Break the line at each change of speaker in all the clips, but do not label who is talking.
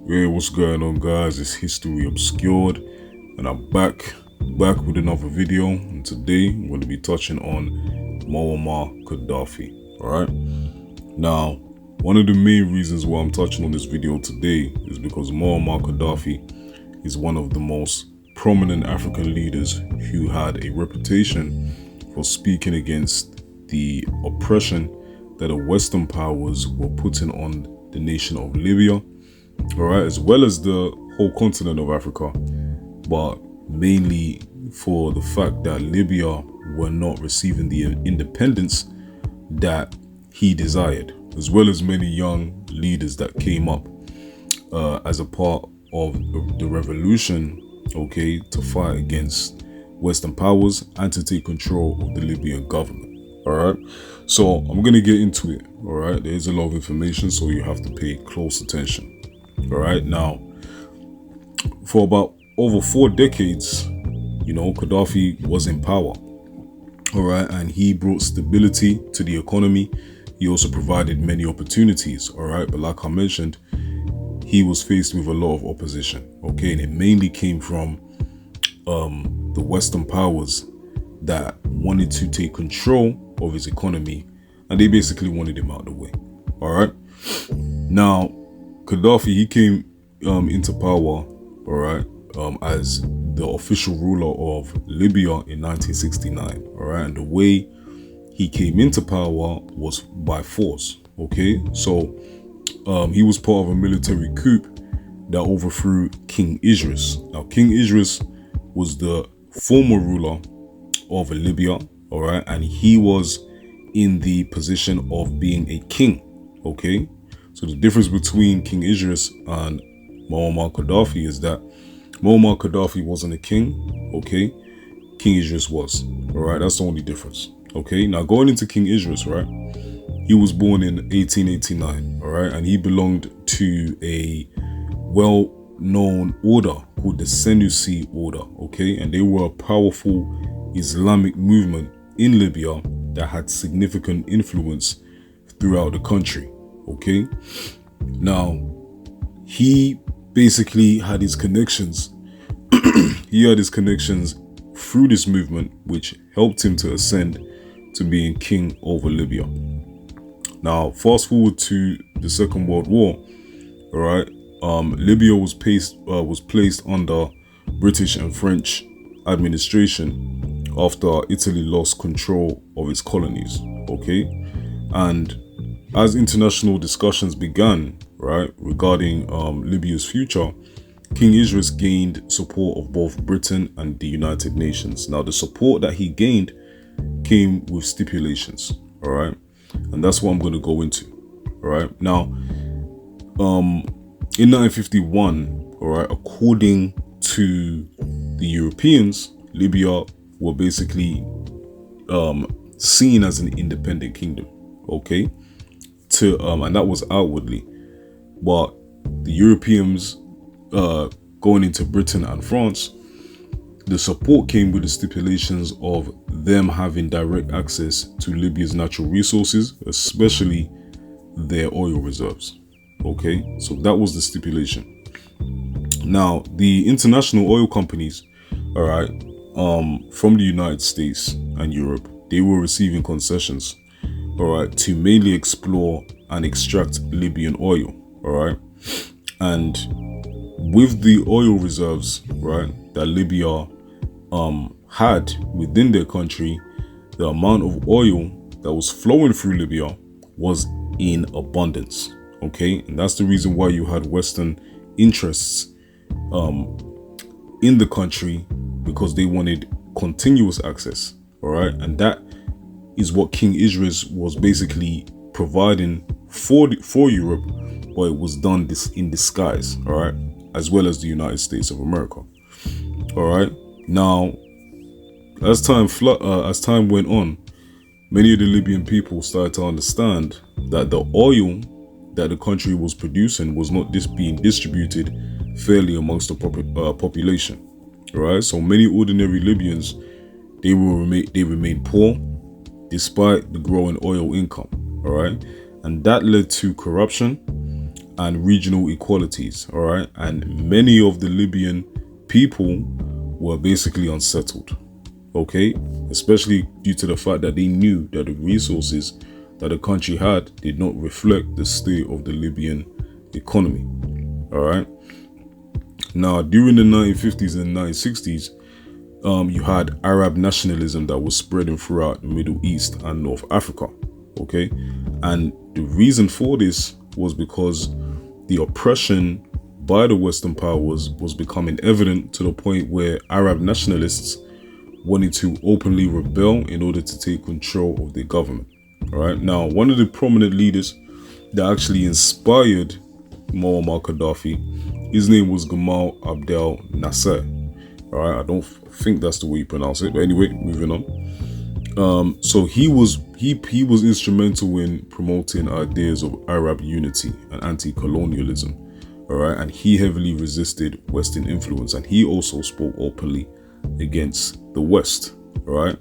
Hey, what's going on, guys? It's History Obscured, and I'm back with another video. And today I'm going to be touching on Muammar Gaddafi. Alright, now one of the main reasons why I'm touching on this video today is because Muammar Gaddafi is one of the most prominent African leaders who had a reputation for speaking against the oppression that the Western powers were putting on the nation of Libya, alright, as well as the whole continent of Africa, but mainly for the fact that Libya were not receiving the independence that he desired, as well as many young leaders that came up as a part of the revolution, okay, to fight against Western powers and to take control of the Libyan government. Alright, so I'm gonna get into it. Alright, there's a lot of information, so you have to pay close attention. Alright, now for about over 4 decades, Gaddafi was in power. Alright, and he brought stability to the economy. He also provided many opportunities. Alright, but like I mentioned, he was faced with a lot of opposition. Okay, and it mainly came from the Western powers that wanted to take control of his economy, and they basically wanted him out of the way. All right, now Gaddafi, he came into power, all right, as the official ruler of Libya in 1969. All right, and the way he came into power was by force. Okay, so he was part of a military coup that overthrew King Idris. Now, King Idris was the former ruler of Libya, all right, and he was in the position of being a king. Okay, so the difference between King Idris and Muammar Gaddafi is that Muammar Gaddafi wasn't a king. Okay, King Idris was. All right, that's the only difference. Okay, now going into King Idris, right, he was born in 1889. All right, and he belonged to a well-known order called the Senussi order. Okay, and they were a powerful Islamic movement in Libya that had significant influence throughout the country. Okay, now he basically had his connections. He had his connections through this movement, which helped him to ascend to being king over Libya. Now, fast forward to the Second World War. All right, Libya was placed under British and French administration after Italy lost control of its colonies. Okay, and as international discussions began, right, regarding Libya's future, King Idris gained support of both Britain and the United Nations. Now, the support that he gained came with stipulations. All right, and that's what I'm going to go into. All right, now in 1951, all right, according to the Europeans, Libya were basically seen as an independent kingdom, okay, and that was outwardly, but the Europeans going into Britain and France, the support came with the stipulations of them having direct access to Libya's natural resources, especially their oil reserves. Okay, so that was the stipulation. Now, the international oil companies, all right, from the United States and Europe, they were receiving concessions, all right, to mainly explore and extract Libyan oil, all right, and with the oil reserves, right, that Libya had within their country, the amount of oil that was flowing through Libya was in abundance. Okay, and that's the reason why you had Western interests in the country, because they wanted continuous access. All right, and that is what King Idris was basically providing for Europe, but it was done in disguise. All right, as well as the United States of America. All right, now as time went on, many of the Libyan people started to understand that the oil that the country was producing was not being distributed fairly amongst the population. Right, so many ordinary Libyans, they remained poor despite the growing oil income. All right, and that led to corruption and regional equalities, all right? And many of the Libyan people were basically unsettled, okay? Especially due to the fact that they knew that the resources that the country had did not reflect the state of the Libyan economy, all right? Now, during the 1950s and 1960s, you had Arab nationalism that was spreading throughout the Middle East and North Africa, okay? And the reason for this was because the oppression by the Western powers was becoming evident to the point where Arab nationalists wanted to openly rebel in order to take control of their government, all right? Now, one of the prominent leaders that actually inspired Muammar Gaddafi, his name was Gamal Abdel Nasser. All right, I don't think that's the way you pronounce it, but anyway, moving on. So he was instrumental in promoting ideas of Arab unity and anti-colonialism. All right, and he heavily resisted Western influence, and he also spoke openly against the West. All right,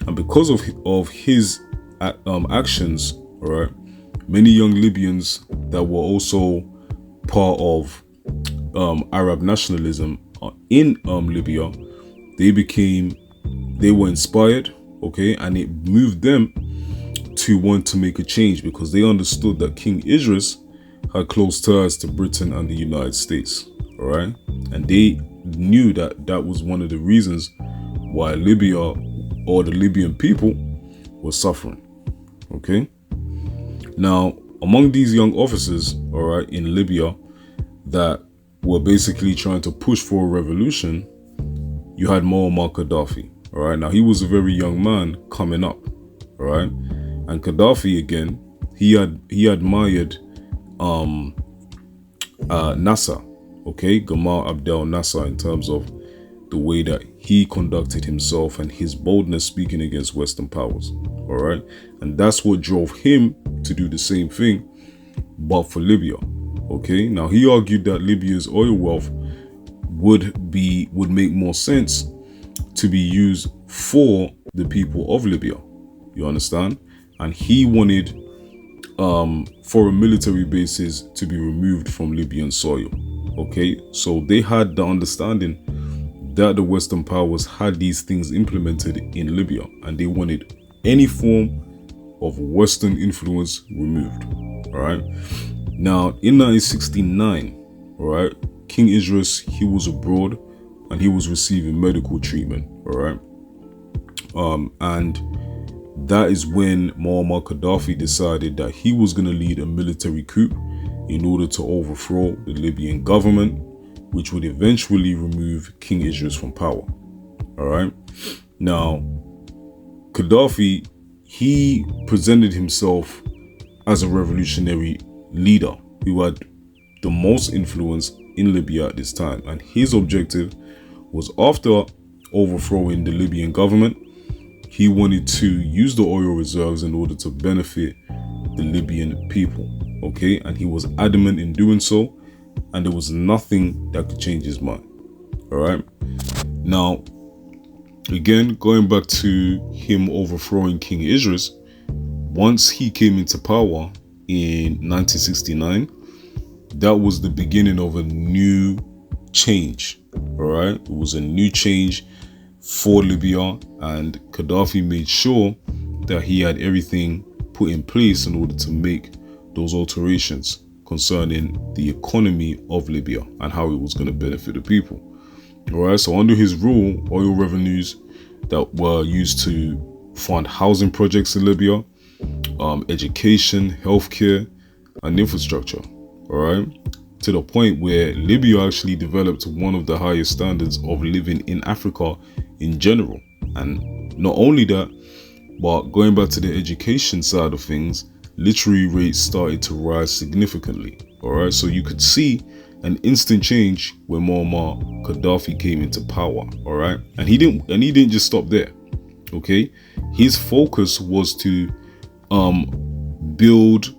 and because of his actions, all right, many young Libyans that were also part of Arab nationalism in Libya, they were inspired, okay, and it moved them to want to make a change because they understood that King Idris had close ties to Britain and the United States, all right, and they knew that that was one of the reasons why Libya or the Libyan people were suffering, okay. Now, among these young officers, all right, in Libya that were basically trying to push for a revolution, you had Muammar Gaddafi, all right? Now, he was a very young man coming up, all right? And Gaddafi, again, he admired Nasser, okay? Gamal Abdel Nasser, in terms of the way that he conducted himself and his boldness speaking against Western powers, all right? And that's what drove him to do the same thing, but for Libya. Okay, now he argued that Libya's oil wealth would make more sense to be used for the people of Libya. You understand? And he wanted foreign military bases to be removed from Libyan soil. Okay, so they had the understanding that the Western powers had these things implemented in Libya, and they wanted any form of Western influence removed. All right. Now, in 1969, all right, King Idris, he was abroad and he was receiving medical treatment, all right? And that is when Muammar Gaddafi decided that he was going to lead a military coup in order to overthrow the Libyan government, which would eventually remove King Idris from power, all right? Now, Gaddafi, he presented himself as a revolutionary leader who had the most influence in Libya at this time, and his objective was, after overthrowing the Libyan government, he wanted to use the oil reserves in order to benefit the Libyan people, okay? And he was adamant in doing so, and there was nothing that could change his mind, all right? Now, again, going back to him overthrowing King Idris, once he came into power in 1969, that was the beginning of a new change, all right? It was a new change for Libya, and Gaddafi made sure that he had everything put in place in order to make those alterations concerning the economy of Libya and how it was going to benefit the people. All right, so under his rule, oil revenues that were used to fund housing projects in Libya, education, healthcare, and infrastructure, all right, to the point where Libya actually developed one of the highest standards of living in Africa in general. And not only that, but going back to the education side of things, literacy rates started to rise significantly, all right? So you could see an instant change when Muammar Gaddafi came into power, all right? And he didn't just stop there, okay? His focus was to build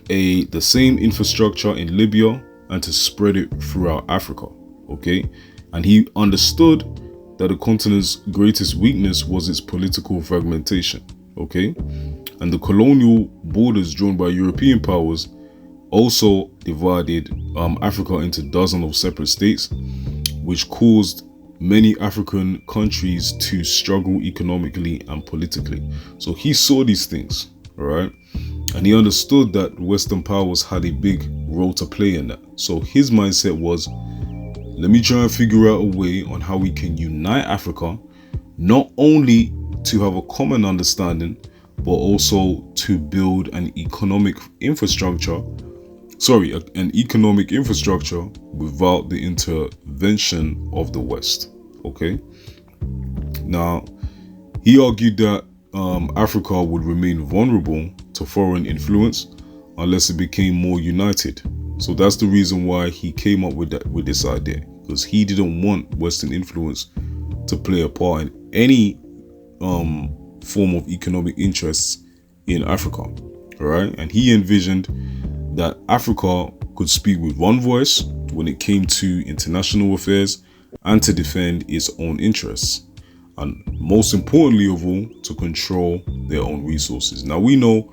the same infrastructure in Libya and to spread it throughout Africa, okay? And he understood that the continent's greatest weakness was its political fragmentation, okay? And the colonial borders drawn by European powers also divided Africa into dozens of separate states, which caused many African countries to struggle economically and politically. So he saw these things, all right? And he understood that Western powers had a big role to play in that. So his mindset was, let me try and figure out a way on how we can unite Africa, not only to have a common understanding, but also to build an economic infrastructure without the intervention of the West. Okay. Now, he argued that Africa would remain vulnerable to foreign influence unless it became more united. So that's the reason why he came up with this idea, because he didn't want Western influence to play a part in any form of economic interests in Africa. All right. And he envisioned that Africa could speak with one voice when it came to international affairs and to defend its own interests. And most importantly of all, to control their own resources. Now, we know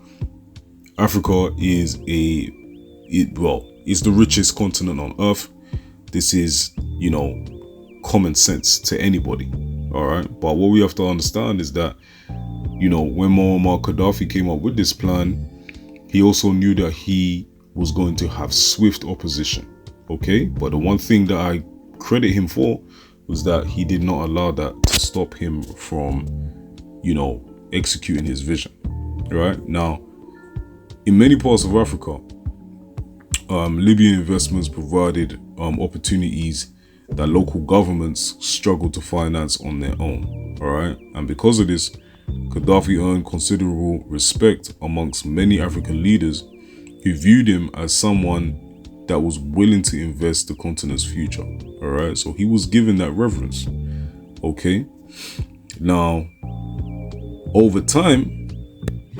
Africa is it's the richest continent on earth. This is, common sense to anybody. All right. But what we have to understand is that, when Muammar Gaddafi came up with this plan, he also knew that he was going to have swift opposition. Okay. But the one thing that I credit him for was that he did not allow that to stop him from, executing his vision. Right. Now, in many parts of Africa, Libyan investments provided opportunities that local governments struggled to finance on their own. All right. And because of this, Gaddafi earned considerable respect amongst many African leaders who viewed him as someone that was willing to invest the continent's future. All right. So he was given that reverence. Okay. Now, over time,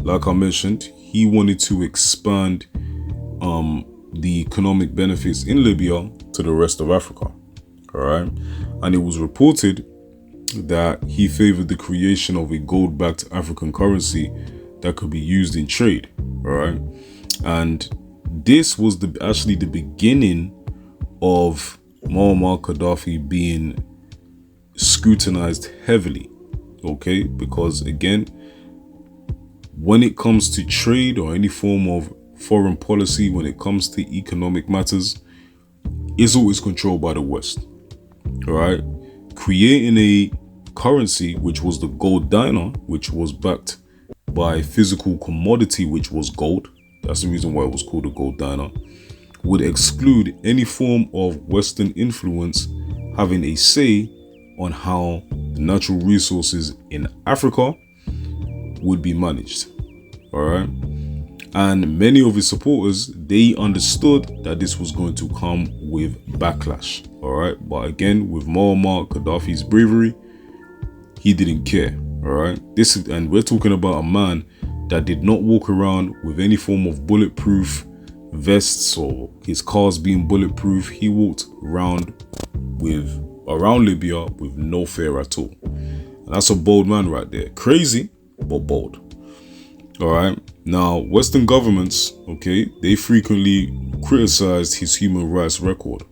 like I mentioned, he wanted to expand the economic benefits in Libya to the rest of Africa. All right. And it was reported that he favored the creation of a gold-backed African currency that could be used in trade. All right. And this was actually the beginning of Muammar Gaddafi being scrutinized heavily. Okay. Because again, when it comes to trade or any form of foreign policy, when it comes to economic matters, it's always controlled by the West. All right. Creating a currency, which was the gold dinar, which was backed by physical commodity, which was gold. That's the reason why it was called a gold dinar, would exclude any form of Western influence having a say on how the natural resources in Africa would be managed. All right. And many of his supporters, they understood that this was going to come with backlash. All right. But again, with Muammar Gaddafi's bravery, he didn't care. All right. And we're talking about a man that did not walk around with any form of bulletproof vests or his cars being bulletproof. He walked around Libya with no fear at all. And that's a bold man right there. Crazy, but bold. All right. Now, Western governments, okay, they frequently criticized his human rights record.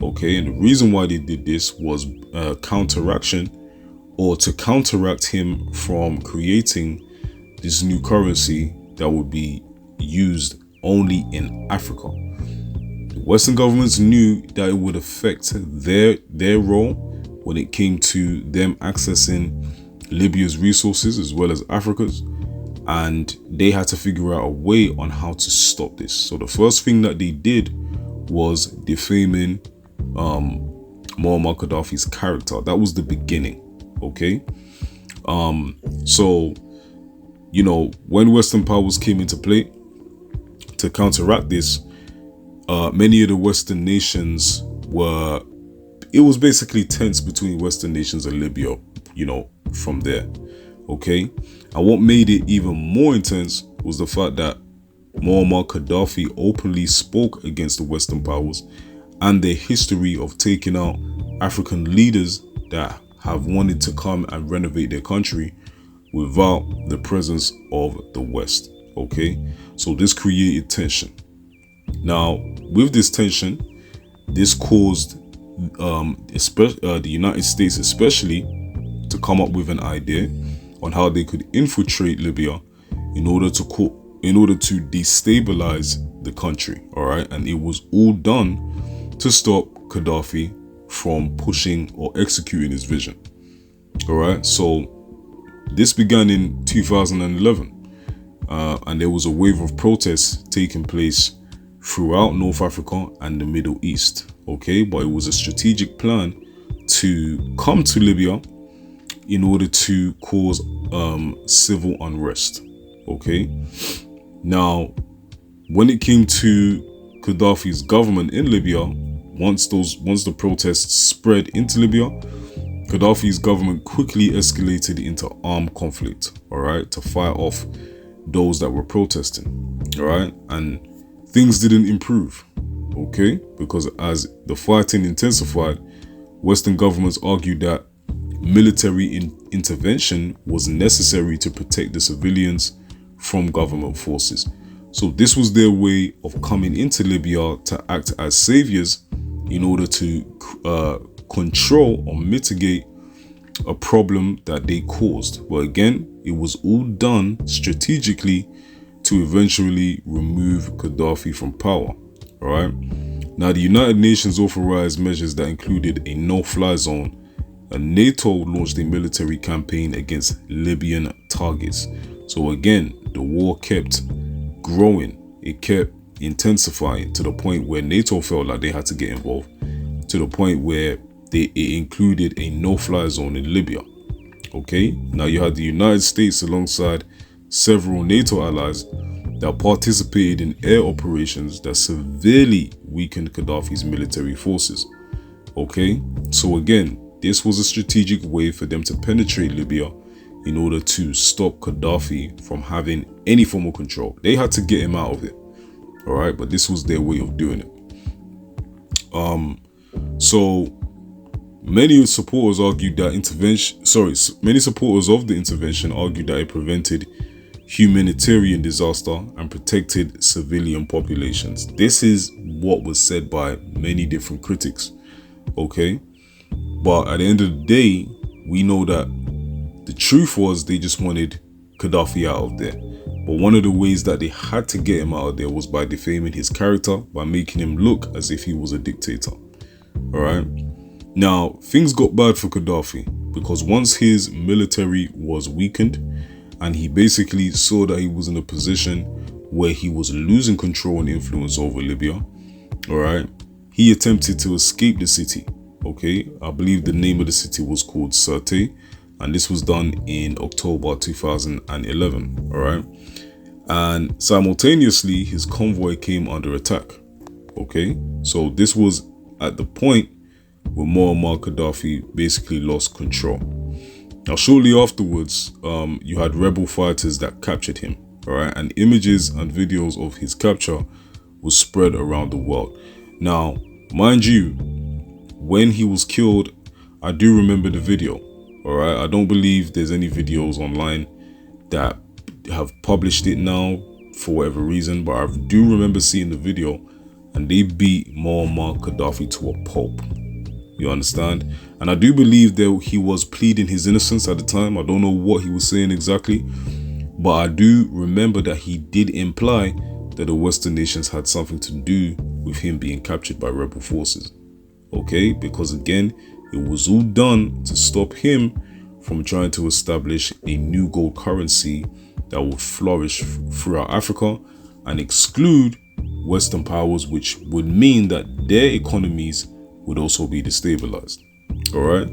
Okay. And the reason why they did this was counteraction, or to counteract him from creating this new currency that would be used only in Africa. The Western governments knew that it would affect their role when it came to them accessing Libya's resources as well as Africa's. And they had to figure out a way on how to stop this. So the first thing that they did was defaming Muammar Gaddafi's character. That was the beginning. Okay. So, when Western powers came into play to counteract this, many of the Western nations it was basically tense between Western nations and Libya, from there. Okay. And what made it even more intense was the fact that Muammar Gaddafi openly spoke against the Western powers and their history of taking out African leaders that have wanted to come and renovate their country without the presence of the West. Okay. So this created tension. Now, with this tension, this caused the United States especially to come up with an idea on how they could infiltrate Libya in order to destabilize the country. All right, and it was all done to stop Gaddafi from pushing or executing his vision. All right, so this began in 2011, and there was a wave of protests taking place throughout North Africa and the Middle East. Okay, but it was a strategic plan to come to Libya in order to cause civil unrest. Okay, now when it came to Gaddafi's government in Libya, once the protests spread into Libya, Gaddafi's government quickly escalated into armed conflict, all right, to fight off those that were protesting, all right, and things didn't improve, okay, because as the fighting intensified, Western governments argued that military intervention was necessary to protect the civilians from government forces. So this was their way of coming into Libya to act as saviors in order to control or mitigate a problem that they caused. But again, it was all done strategically to eventually remove Gaddafi from power. All right. Now, the United Nations authorized measures that included a no-fly zone, and NATO launched a military campaign against Libyan targets. So again, the war kept growing. It kept intensifying to the point where NATO felt like they had to get involved, to the point where it included a no-fly zone in Libya. Okay, now you had the United States alongside several NATO allies that participated in air operations that severely weakened Gaddafi's military forces. Okay, so again, this was a strategic way for them to penetrate Libya in order to stop Gaddafi from having any form of control. They had to get him out of it. All right, but this was their way of doing it. So many supporters argued that many supporters of the intervention argued that it prevented humanitarian disaster and protected civilian populations. This is what was said by many different critics. Okay, but at the end of the day, we know that the truth was they just wanted Gaddafi out of there. But one of the ways that they had to get him out of there was by defaming his character, by making him look as if he was a dictator. All right. Now, things got bad for Gaddafi because once his military was weakened and he basically saw that he was in a position where he was losing control and influence over Libya, all right, he attempted to escape the city. Okay, I believe the name of the city was called Sirte, and this was done in October 2011. All right, and simultaneously his convoy came under attack. Okay, so this was at the point where Muammar Gaddafi basically lost control. Now, shortly afterwards, you had rebel fighters that captured him. All right, and images and videos of his capture was spread around the world. Now, mind you, when he was killed, I do remember the video. All right, I don't believe there's any videos online that have published it now for whatever reason, but I do remember seeing the video, and they beat Muammar Gaddafi to a pulp. You understand? And I do believe that he was pleading his innocence at the time. I don't know what he was saying exactly, but I do remember that he did imply that the Western nations had something to do with him being captured by rebel forces. Okay, because again, it was all done to stop him from trying to establish a new gold currency that would flourish throughout Africa and exclude Western powers, which would mean that their economies would also be destabilized. All right.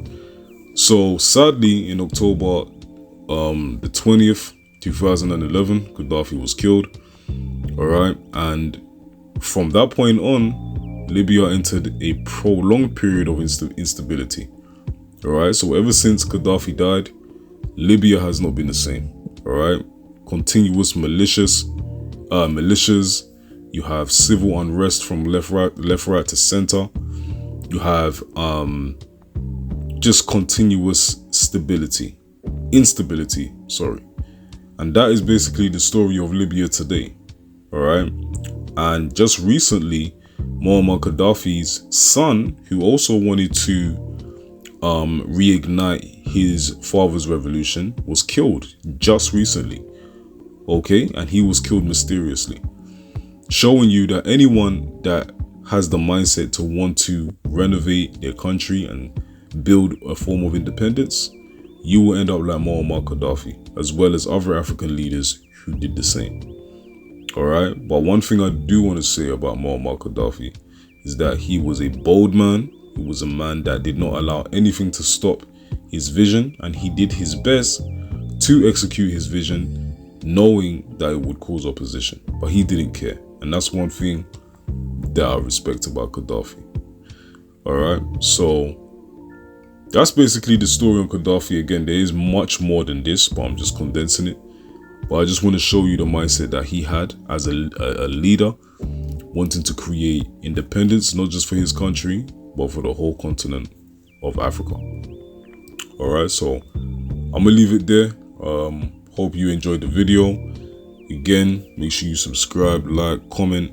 So sadly, in October the 20th, 2011, Gaddafi was killed. All right. And from that point on, Libya entered a prolonged period of instability. All right. So ever since Gaddafi died, Libya has not been the same. All right. Continuous militias. You have civil unrest from left, right to center. You have just continuous instability, and that is basically the story of Libya today. All right. And just recently, Muammar Gaddafi's son, who also wanted to reignite his father's revolution, was killed just recently. Okay, and he was killed mysteriously, showing you that anyone that has the mindset to want to renovate their country and build a form of independence, you will end up like Muammar Gaddafi, as well as other African leaders who did the same. Alright, but one thing I do want to say about Muammar Gaddafi is that he was a bold man. He was a man that did not allow anything to stop his vision, and he did his best to execute his vision, knowing that it would cause opposition, but he didn't care. And that's one thing that I respect about Gaddafi. Alright, so that's basically the story on Gaddafi. Again, there is much more than this, but I'm just condensing it. But I just want to show you the mindset that he had as a leader, wanting to create independence, not just for his country, but for the whole continent of Africa. Alright, so I'm going to leave it there. Hope you enjoyed the video. Again, make sure you subscribe, like, comment.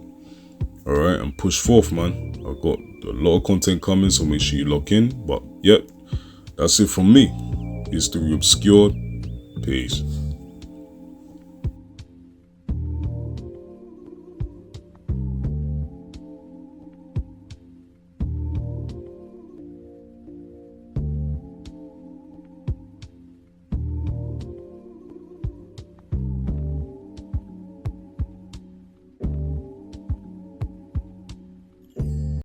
Alright, and push forth, man. I've got a lot of content coming, so make sure you lock in. But, yep, that's it from me. History Obscured. Peace.